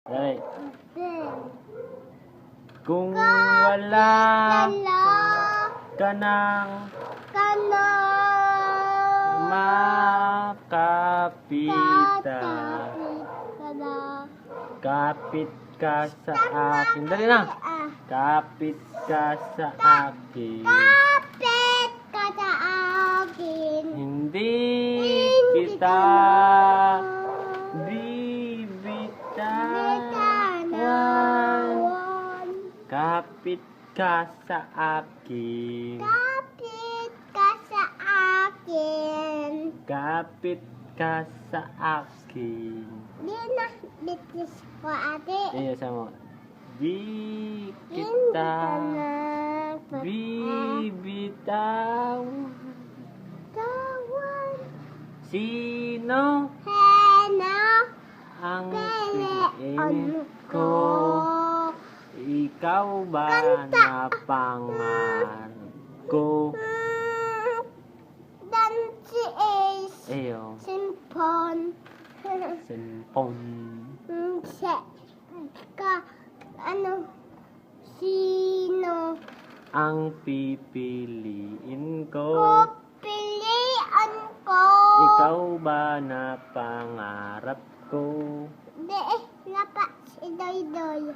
Dali. Kung wala ka nang makapita, kapit ka sa akin. Dali na. Kapit ka sa akin. Kapit ka sa akin. Hindi kita bibitawan. Kapit ka sa akin. Kapit ka sa akin. Kapit ka sa akin. Di na bitis ko ate. Iya sama. Di Hindi kita ka na bibitaw. tawan. Sino Hena ang piliin piliin ko. ko? Ikaw ba na pangarap ko? Dan si Ace. Eyo, Simpon. senpon. Sino Ang pipiliin ko? pilian ko? Ikaw ba na pangarap ko? Di, napa si Doy Doy.